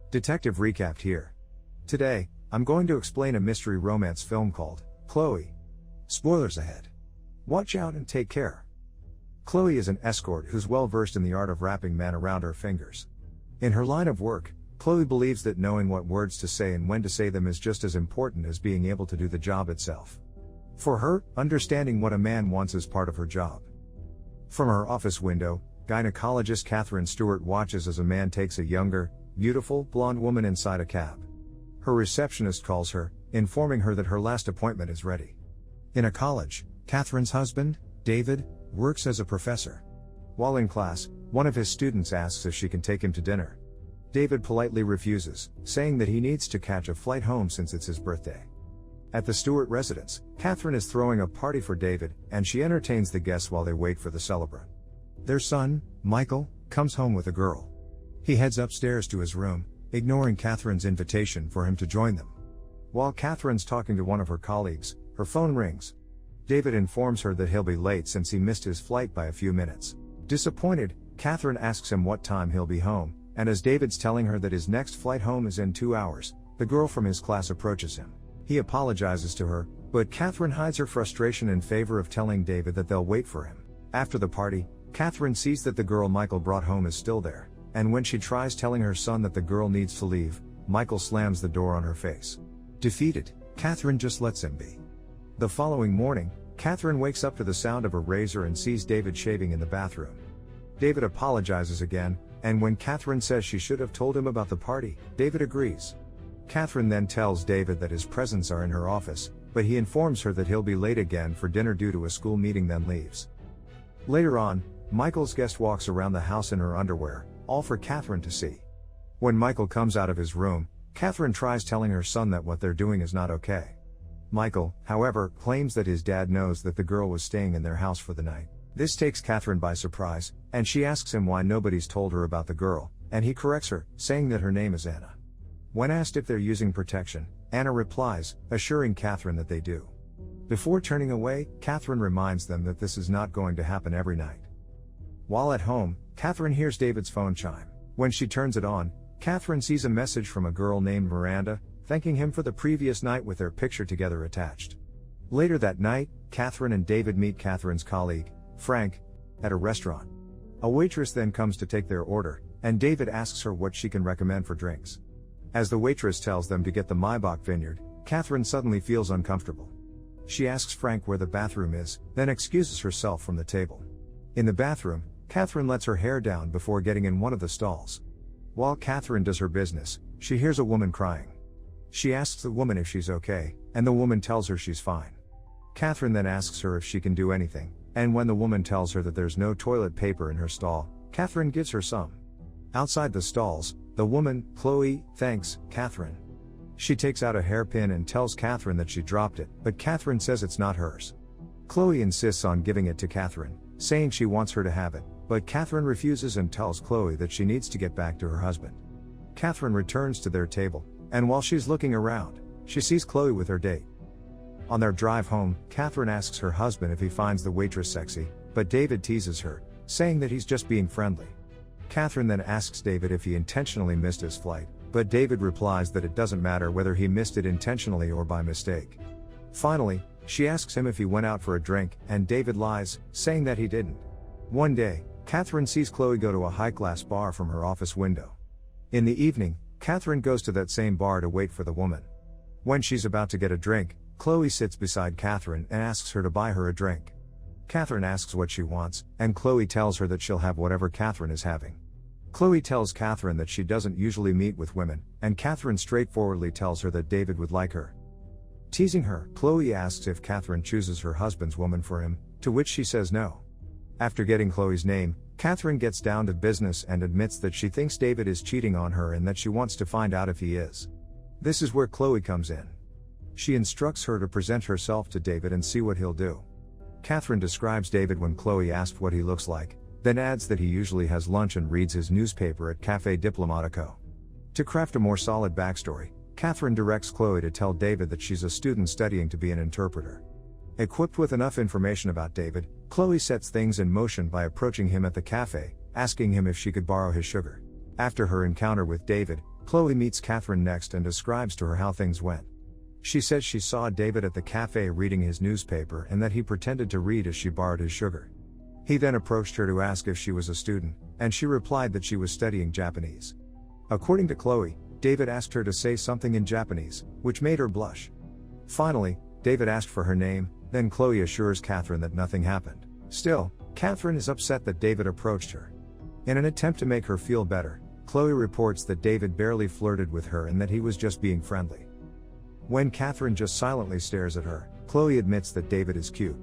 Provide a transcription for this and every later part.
Detective Recapped here. Today, I'm going to explain a mystery romance film called Chloe. Spoilers ahead. Watch out and take care. Chloe is an escort who's well versed in the art of wrapping men around her fingers. In her line of work, Chloe believes that knowing what words to say and when to say them is just as important as being able to do the job itself. For her, understanding what a man wants is part of her job. From her office window, gynecologist Catherine Stewart watches as a man takes a younger, beautiful, blonde woman inside a cab. Her receptionist calls her, informing her that her last appointment is ready. In a college, Catherine's husband, David, works as a professor. While in class, one of his students asks if she can take him to dinner. David politely refuses, saying that he needs to catch a flight home since it's his birthday. At the Stewart residence, Catherine is throwing a party for David, and she entertains the guests while they wait for the celebrant. Their son, Michael, comes home with a girl. He heads upstairs to his room, ignoring Catherine's invitation for him to join them. While Catherine's talking to one of her colleagues, her phone rings. David informs her that he'll be late since he missed his flight by a few minutes. Disappointed, Catherine asks him what time he'll be home, and as David's telling her that his next flight home is in 2 hours, the girl from his class approaches him. He apologizes to her, but Catherine hides her frustration in favor of telling David that they'll wait for him. After the party, Catherine sees that the girl Michael brought home is still there, and when she tries telling her son that the girl needs to leave, Michael slams the door on her face. Defeated, Catherine just lets him be. The following morning, Catherine wakes up to the sound of a razor and sees David shaving in the bathroom. David apologizes again, and when Catherine says she should have told him about the party, David agrees. Catherine then tells David that his presents are in her office, but he informs her that he'll be late again for dinner due to a school meeting, then leaves. Later on, Michael's guest walks around the house in her underwear, all for Catherine to see. When Michael comes out of his room, Catherine tries telling her son that what they're doing is not okay. Michael, however, claims that his dad knows that the girl was staying in their house for the night. This takes Catherine by surprise, and she asks him why nobody's told her about the girl, and he corrects her, saying that her name is Anna. When asked if they're using protection, Anna replies, assuring Catherine that they do. Before turning away, Catherine reminds them that this is not going to happen every night. While at home, Catherine hears David's phone chime. When she turns it on, Catherine sees a message from a girl named Miranda, thanking him for the previous night with their picture together attached. Later that night, Catherine and David meet Catherine's colleague, Frank, at a restaurant. A waitress then comes to take their order, and David asks her what she can recommend for drinks. As the waitress tells them to get the Maibach Vineyard, Catherine suddenly feels uncomfortable. She asks Frank where the bathroom is, then excuses herself from the table. In the bathroom, Catherine lets her hair down before getting in one of the stalls. While Catherine does her business, she hears a woman crying. She asks the woman if she's okay, and the woman tells her she's fine. Catherine then asks her if she can do anything, and when the woman tells her that there's no toilet paper in her stall, Catherine gives her some. Outside the stalls, the woman, Chloe, thanks Catherine. She takes out a hairpin and tells Catherine that she dropped it, but Catherine says it's not hers. Chloe insists on giving it to Catherine, saying she wants her to have it, but Catherine refuses and tells Chloe that she needs to get back to her husband. Catherine returns to their table, and while she's looking around, she sees Chloe with her date. On their drive home, Catherine asks her husband if he finds the waitress sexy, but David teases her, saying that he's just being friendly. Catherine then asks David if he intentionally missed his flight, but David replies that it doesn't matter whether he missed it intentionally or by mistake. Finally, she asks him if he went out for a drink, and David lies, saying that he didn't. One day, Catherine sees Chloe go to a high-class bar from her office window. In the evening, Catherine goes to that same bar to wait for the woman. When she's about to get a drink, Chloe sits beside Catherine and asks her to buy her a drink. Catherine asks what she wants, and Chloe tells her that she'll have whatever Catherine is having. Chloe tells Catherine that she doesn't usually meet with women, and Catherine straightforwardly tells her that David would like her. Teasing her, Chloe asks if Catherine chooses her husband's woman for him, to which she says no. After getting Chloe's name, Catherine gets down to business and admits that she thinks David is cheating on her and that she wants to find out if he is. This is where Chloe comes in. She instructs her to present herself to David and see what he'll do. Catherine describes David when Chloe asked what he looks like, then adds that he usually has lunch and reads his newspaper at Café Diplomatico. To craft a more solid backstory, Catherine directs Chloe to tell David that she's a student studying to be an interpreter. Equipped with enough information about David, Chloe sets things in motion by approaching him at the cafe, asking him if she could borrow his sugar. After her encounter with David, Chloe meets Catherine next and describes to her how things went. She says she saw David at the cafe reading his newspaper and that he pretended to read as she borrowed his sugar. He then approached her to ask if she was a student, and she replied that she was studying Japanese. According to Chloe, David asked her to say something in Japanese, which made her blush. Finally, David asked for her name, then Chloe assures Catherine that nothing happened. Still, Catherine is upset that David approached her. In an attempt to make her feel better, Chloe reports that David barely flirted with her and that he was just being friendly. When Catherine just silently stares at her, Chloe admits that David is cute.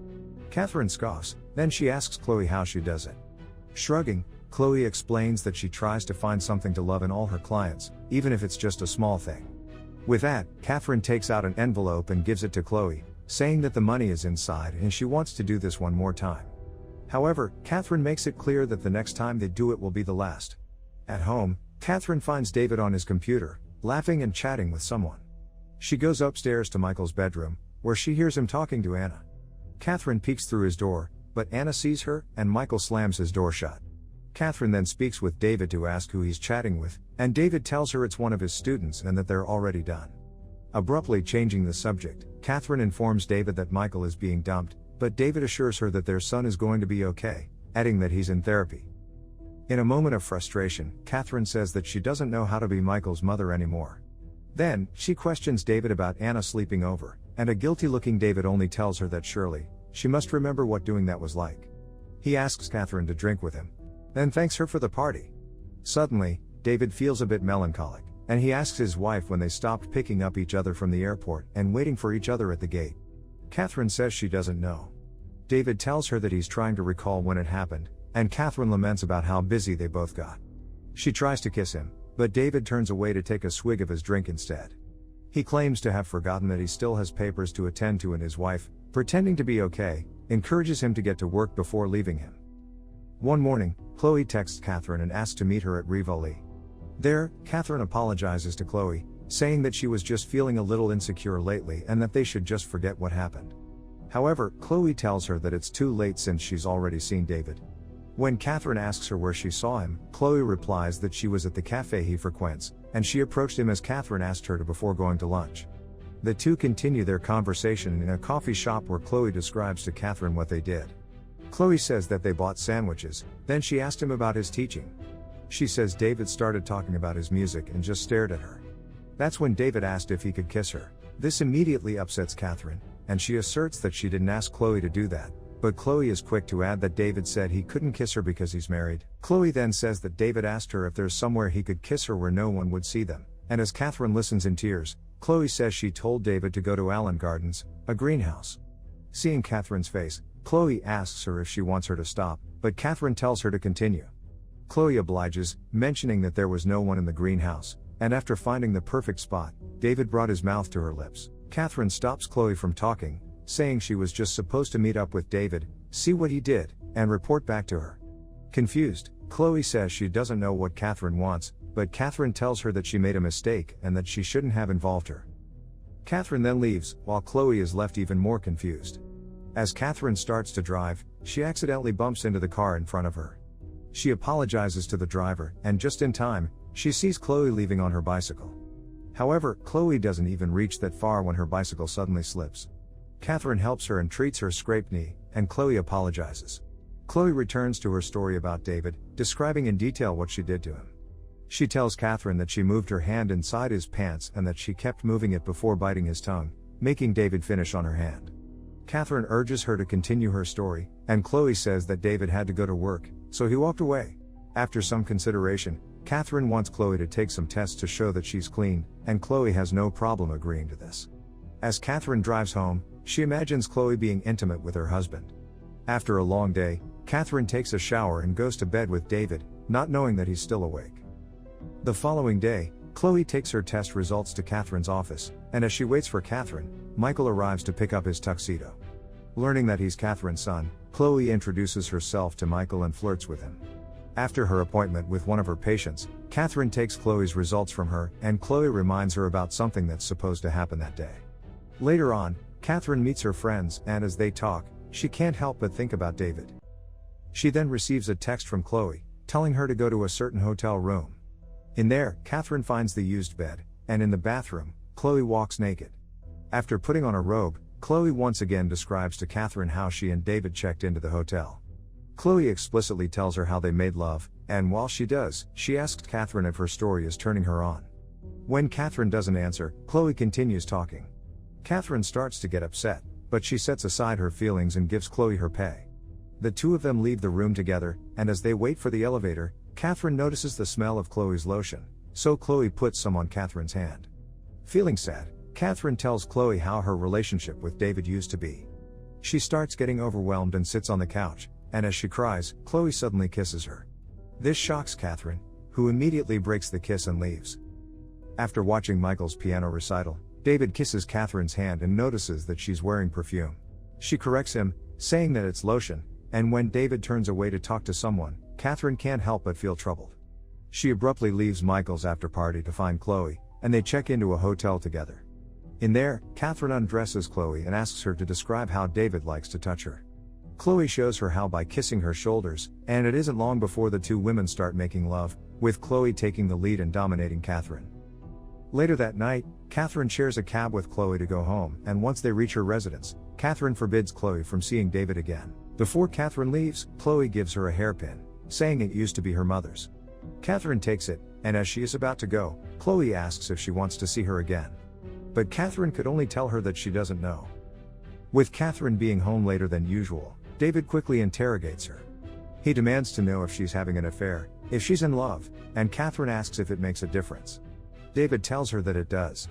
Catherine scoffs, then she asks Chloe how she does it. Shrugging, Chloe explains that she tries to find something to love in all her clients, even if it's just a small thing. With that, Catherine takes out an envelope and gives it to Chloe, saying that the money is inside and she wants to do this one more time. However, Catherine makes it clear that the next time they do it will be the last. At home, Catherine finds David on his computer, laughing and chatting with someone. She goes upstairs to Michael's bedroom, where she hears him talking to Anna. Catherine peeks through his door, but Anna sees her, and Michael slams his door shut. Catherine then speaks with David to ask who he's chatting with, and David tells her it's one of his students and that they're already done. Abruptly changing the subject, Catherine informs David that Michael is being dumped, but David assures her that their son is going to be okay, adding that he's in therapy. In a moment of frustration, Catherine says that she doesn't know how to be Michael's mother anymore. Then, she questions David about Anna sleeping over, and a guilty-looking David only tells her that surely, she must remember what doing that was like. He asks Catherine to drink with him, then thanks her for the party. Suddenly, David feels a bit melancholic, and he asks his wife when they stopped picking up each other from the airport and waiting for each other at the gate. Catherine says she doesn't know. David tells her that he's trying to recall when it happened, and Catherine laments about how busy they both got. She tries to kiss him, but David turns away to take a swig of his drink instead. He claims to have forgotten that he still has papers to attend to, and his wife, pretending to be okay, encourages him to get to work before leaving him. One morning, Chloe texts Catherine and asks to meet her at Rivoli. There, Catherine apologizes to Chloe, saying that she was just feeling a little insecure lately and that they should just forget what happened. However, Chloe tells her that it's too late since she's already seen David. When Catherine asks her where she saw him, Chloe replies that she was at the cafe he frequents, and she approached him as Catherine asked her to before going to lunch. The two continue their conversation in a coffee shop where Chloe describes to Catherine what they did. Chloe says that they bought sandwiches, then she asked him about his teaching. She says David started talking about his music and just stared at her. That's when David asked if he could kiss her. This immediately upsets Catherine, and she asserts that she didn't ask Chloe to do that. But Chloe is quick to add that David said he couldn't kiss her because he's married. Chloe then says that David asked her if there's somewhere he could kiss her where no one would see them, and as Catherine listens in tears, Chloe says she told David to go to Allen Gardens, a greenhouse. Seeing Catherine's face, Chloe asks her if she wants her to stop, but Catherine tells her to continue. Chloe obliges, mentioning that there was no one in the greenhouse, and after finding the perfect spot, David brought his mouth to her lips. Catherine stops Chloe from talking, saying she was just supposed to meet up with David, see what he did, and report back to her. Confused, Chloe says she doesn't know what Catherine wants, but Catherine tells her that she made a mistake and that she shouldn't have involved her. Catherine then leaves, while Chloe is left even more confused. As Catherine starts to drive, she accidentally bumps into the car in front of her. She apologizes to the driver, and just in time, she sees Chloe leaving on her bicycle. However, Chloe doesn't even reach that far when her bicycle suddenly slips. Catherine helps her and treats her scraped knee, and Chloe apologizes. Chloe returns to her story about David, describing in detail what she did to him. She tells Catherine that she moved her hand inside his pants and that she kept moving it before biting his tongue, making David finish on her hand. Catherine urges her to continue her story, and Chloe says that David had to go to work, so he walked away. After some consideration, Catherine wants Chloe to take some tests to show that she's clean, and Chloe has no problem agreeing to this. As Catherine drives home, she imagines Chloe being intimate with her husband. After a long day, Catherine takes a shower and goes to bed with David, not knowing that he's still awake. The following day, Chloe takes her test results to Catherine's office, and as she waits for Catherine, Michael arrives to pick up his tuxedo. Learning that he's Catherine's son, Chloe introduces herself to Michael and flirts with him. After her appointment with one of her patients, Catherine takes Chloe's results from her, and Chloe reminds her about something that's supposed to happen that day. Later on, Catherine meets her friends, and as they talk, she can't help but think about David. She then receives a text from Chloe, telling her to go to a certain hotel room. In there, Catherine finds the used bed, and in the bathroom, Chloe walks naked. After putting on a robe, Chloe once again describes to Catherine how she and David checked into the hotel. Chloe explicitly tells her how they made love, and while she does, she asks Catherine if her story is turning her on. When Catherine doesn't answer, Chloe continues talking. Catherine starts to get upset, but she sets aside her feelings and gives Chloe her pay. The two of them leave the room together, and as they wait for the elevator, Catherine notices the smell of Chloe's lotion, so Chloe puts some on Catherine's hand. Feeling sad, Catherine tells Chloe how her relationship with David used to be. She starts getting overwhelmed and sits on the couch, and as she cries, Chloe suddenly kisses her. This shocks Catherine, who immediately breaks the kiss and leaves. After watching Michael's piano recital, David kisses Catherine's hand and notices that she's wearing perfume. She corrects him, saying that it's lotion, and when David turns away to talk to someone, Catherine can't help but feel troubled. She abruptly leaves Michael's after party to find Chloe, and they check into a hotel together. In there, Catherine undresses Chloe and asks her to describe how David likes to touch her. Chloe shows her how by kissing her shoulders, and it isn't long before the two women start making love, with Chloe taking the lead and dominating Catherine. Later that night, Catherine shares a cab with Chloe to go home, and once they reach her residence, Catherine forbids Chloe from seeing David again. Before Catherine leaves, Chloe gives her a hairpin, saying it used to be her mother's. Catherine takes it, and as she is about to go, Chloe asks if she wants to see her again. But Catherine could only tell her that she doesn't know. With Catherine being home later than usual, David quickly interrogates her. He demands to know if she's having an affair, if she's in love, and Catherine asks if it makes a difference. David tells her that it does.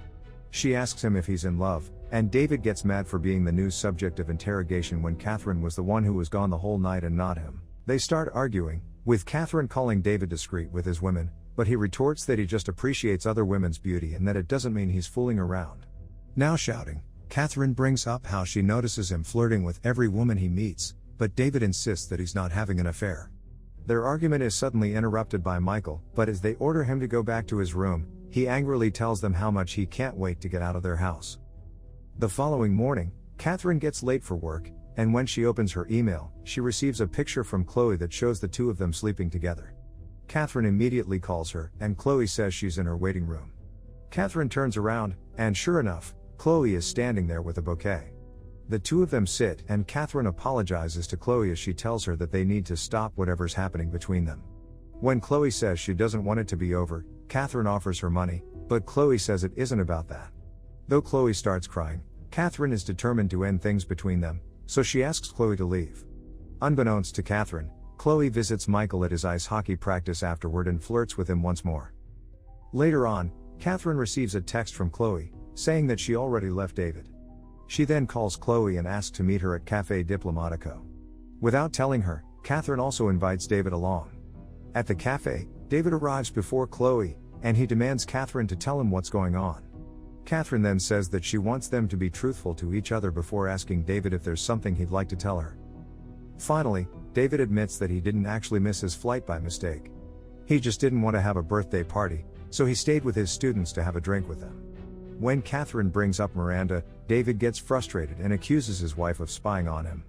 She asks him if he's in love, and David gets mad for being the new subject of interrogation when Catherine was the one who was gone the whole night and not him. They start arguing, with Catherine calling David discreet with his women, but he retorts that he just appreciates other women's beauty and that it doesn't mean he's fooling around. Now shouting, Catherine brings up how she notices him flirting with every woman he meets, but David insists that he's not having an affair. Their argument is suddenly interrupted by Michael, but as they order him to go back to his room, he angrily tells them how much he can't wait to get out of their house. The following morning, Catherine gets late for work, and when she opens her email, she receives a picture from Chloe that shows the two of them sleeping together. Catherine immediately calls her, and Chloe says she's in her waiting room. Catherine turns around, and sure enough, Chloe is standing there with a bouquet. The two of them sit, and Catherine apologizes to Chloe as she tells her that they need to stop whatever's happening between them. When Chloe says she doesn't want it to be over, Catherine offers her money, but Chloe says it isn't about that. Though Chloe starts crying, Catherine is determined to end things between them, so she asks Chloe to leave. Unbeknownst to Catherine, Chloe visits Michael at his ice hockey practice afterward and flirts with him once more. Later on, Catherine receives a text from Chloe, saying that she already left David. She then calls Chloe and asks to meet her at Café Diplomatico. Without telling her, Catherine also invites David along. At the cafe, David arrives before Chloe, and he demands Catherine to tell him what's going on. Catherine then says that she wants them to be truthful to each other before asking David if there's something he'd like to tell her. Finally, David admits that he didn't actually miss his flight by mistake. He just didn't want to have a birthday party, so he stayed with his students to have a drink with them. When Catherine brings up Miranda, David gets frustrated and accuses his wife of spying on him.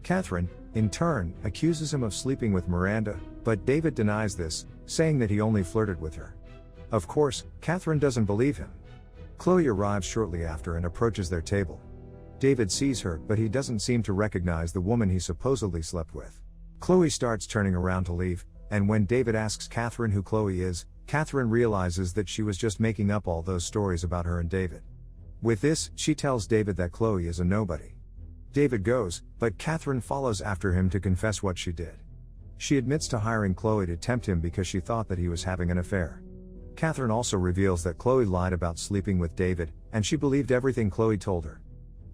Catherine, in turn, accuses him of sleeping with Miranda, but David denies this, saying that he only flirted with her. Of course, Catherine doesn't believe him. Chloe arrives shortly after and approaches their table. David sees her, but he doesn't seem to recognize the woman he supposedly slept with. Chloe starts turning around to leave, and when David asks Catherine who Chloe is, Catherine realizes that she was just making up all those stories about her and David. With this, she tells David that Chloe is a nobody. David goes, but Catherine follows after him to confess what she did. She admits to hiring Chloe to tempt him because she thought that he was having an affair. Catherine also reveals that Chloe lied about sleeping with David, and she believed everything Chloe told her.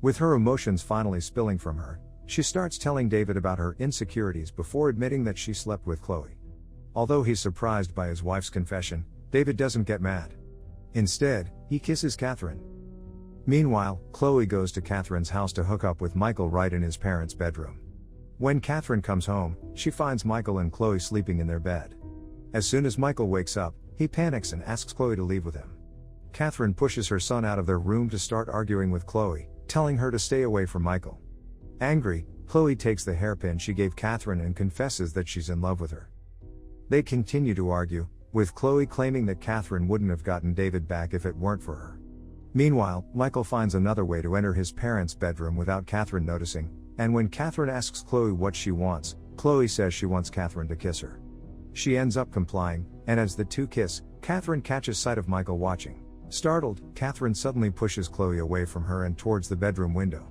With her emotions finally spilling from her, she starts telling David about her insecurities before admitting that she slept with Chloe. Although he's surprised by his wife's confession, David doesn't get mad. Instead, he kisses Catherine. Meanwhile, Chloe goes to Catherine's house to hook up with Michael right in his parents' bedroom. When Catherine comes home, she finds Michael and Chloe sleeping in their bed. As soon as Michael wakes up, he panics and asks Chloe to leave with him. Catherine pushes her son out of their room to start arguing with Chloe, telling her to stay away from Michael. Angry, Chloe takes the hairpin she gave Catherine and confesses that she's in love with her. They continue to argue, with Chloe claiming that Catherine wouldn't have gotten David back if it weren't for her. Meanwhile, Michael finds another way to enter his parents' bedroom without Catherine noticing, and when Catherine asks Chloe what she wants, Chloe says she wants Catherine to kiss her. She ends up complying, and as the two kiss, Catherine catches sight of Michael watching. Startled, Catherine suddenly pushes Chloe away from her and towards the bedroom window.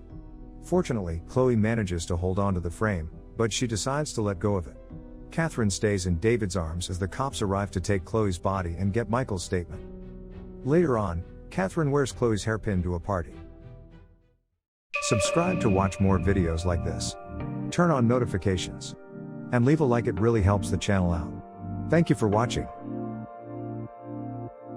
Fortunately, Chloe manages to hold onto the frame, but she decides to let go of it. Catherine stays in David's arms as the cops arrive to take Chloe's body and get Michael's statement. Later on, Catherine wears Chloe's hairpin to a party. Subscribe to watch more videos like this. Turn on notifications. And leave a like, it really helps the channel out. Thank you for watching.